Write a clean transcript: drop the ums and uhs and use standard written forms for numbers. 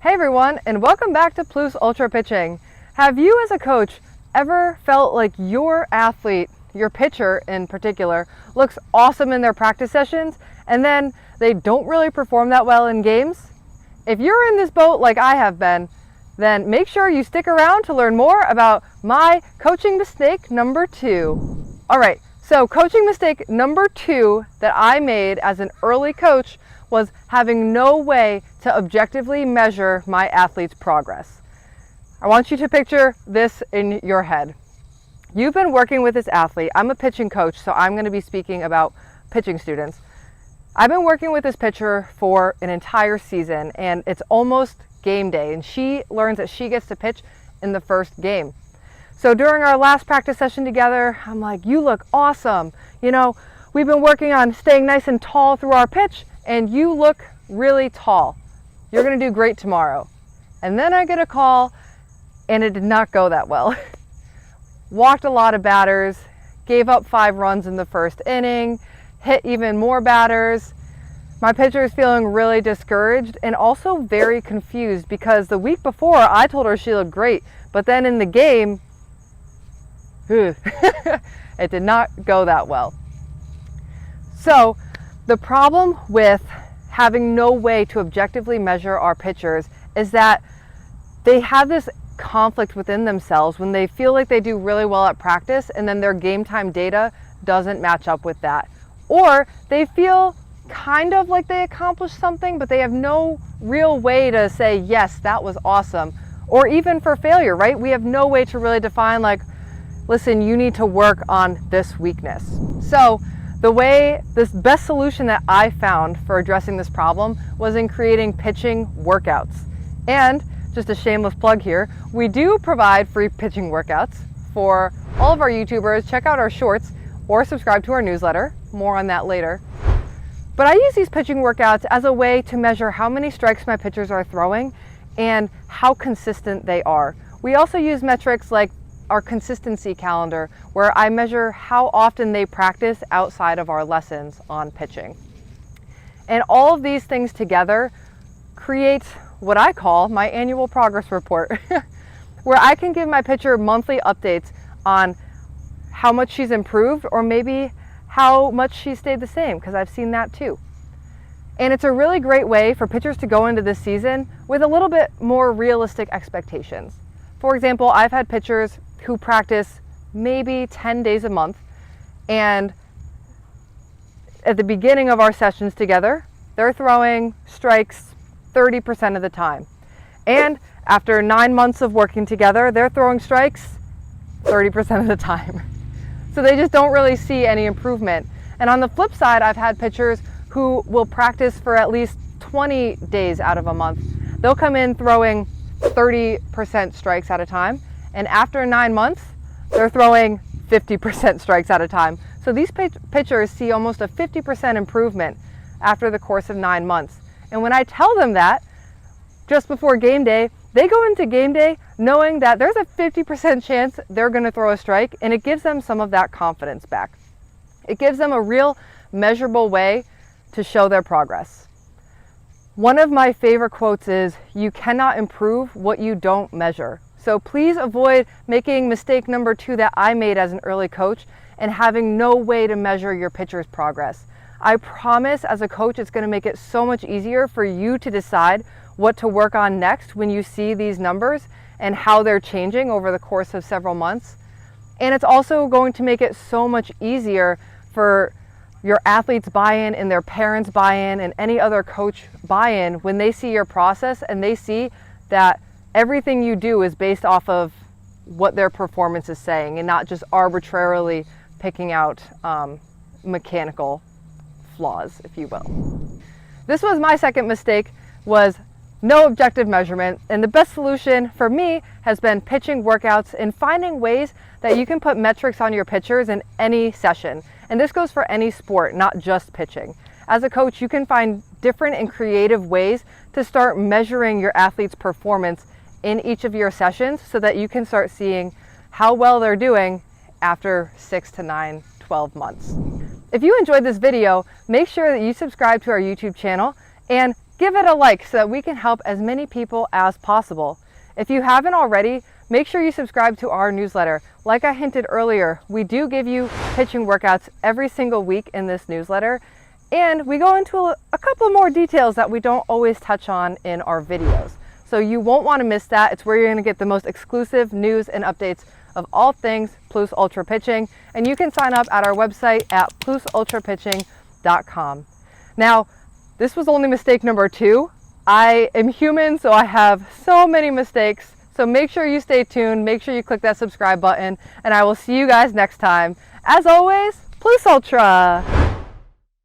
Hey everyone, and welcome back to Plus Ultra Pitching. Have you as a coach ever felt like your athlete, your pitcher in particular, looks awesome in their practice sessions and then they don't really perform that well in games? If you're in this boat like I have been, then make sure you stick around to learn more about my coaching mistake number 2. All right, so coaching mistake number 2 that I made as an early coach was having no way to objectively measure my athlete's progress. I want you to picture this in your head. You've been working with this athlete. I'm a pitching coach, so I'm going to be speaking about pitching students. I've been working with this pitcher for an entire season, and it's almost game day, and she learns that she gets to pitch in the first game. So during our last practice session together, I'm like, you look awesome. You know, we've been working on staying nice and tall through our pitch, and you look really tall. You're going to do great tomorrow. And then I get a call, and it did not go that well. Walked a lot of batters, gave up 5 runs in the first inning, hit even more batters. My pitcher is feeling really discouraged and also very confused because the week before I told her she looked great, but then in the game, it did not go that well. So the problem with having no way to objectively measure our pitchers is that they have this conflict within themselves when they feel like they do really well at practice and then their game time data doesn't match up with that. Or they feel kind of like they accomplished something, but they have no real way to say, yes, that was awesome. Or even for failure, right? We have no way to really define like, listen, you need to work on this weakness. So this best solution that I found for addressing this problem was in creating pitching workouts. And just a shameless plug here, we do provide free pitching workouts for all of our YouTubers. Check out our shorts or subscribe to our newsletter. More on that later. But I use these pitching workouts as a way to measure how many strikes my pitchers are throwing and how consistent they are. We also use metrics like our consistency calendar, where I measure how often they practice outside of our lessons on pitching. And all of these things together create what I call my annual progress report, where I can give my pitcher monthly updates on how much she's improved or maybe how much she stayed the same, because I've seen that too. And it's a really great way for pitchers to go into this season with a little bit more realistic expectations. For example, I've had pitchers who practice maybe 10 days a month, and at the beginning of our sessions together, they're throwing strikes 30% of the time. And after 9 months of working together, they're throwing strikes 30% of the time. So they just don't really see any improvement. And on the flip side, I've had pitchers who will practice for at least 20 days out of a month. They'll come in throwing 30% strikes at a time, and after 9 months, they're throwing 50% strikes at a time. So these pitchers see almost a 50% improvement after the course of 9 months. And when I tell them that, just before game day, they go into game day knowing that there's a 50% chance they're going to throw a strike, and it gives them some of that confidence back. It gives them a real measurable way to show their progress. One of my favorite quotes is, "You cannot improve what you don't measure." So please avoid making mistake number 2 that I made as an early coach and having no way to measure your pitcher's progress. I promise as a coach, it's going to make it so much easier for you to decide what to work on next when you see these numbers and how they're changing over the course of several months. And it's also going to make it so much easier for your athletes buy-in and their parents buy-in and any other coach buy-in when they see your process and they see that everything you do is based off of what their performance is saying and not just arbitrarily picking out mechanical flaws, if you will. This was my second mistake, was no objective measurement, and the best solution for me has been pitching workouts and finding ways that you can put metrics on your pitchers in any session. And this goes for any sport, not just pitching. As a coach, you can find different and creative ways to start measuring your athlete's performance in each of your sessions so that you can start seeing how well they're doing after 6 to 9, 12 months. If you enjoyed this video, make sure that you subscribe to our YouTube channel and give it a like so that we can help as many people as possible. If you haven't already, make sure you subscribe to our newsletter. Like I hinted earlier, we do give you pitching workouts every single week in this newsletter, and we go into a couple more details that we don't always touch on in our videos. So you won't want to miss that. It's where you're going to get the most exclusive news and updates of all things Plus Ultra pitching, and you can sign up at our website at plusultrapitching.com. Now, this was only mistake number 2. I am human, so I have so many mistakes. So make sure you stay tuned, make sure you click that subscribe button, and I will see you guys next time. As always, Plus Ultra!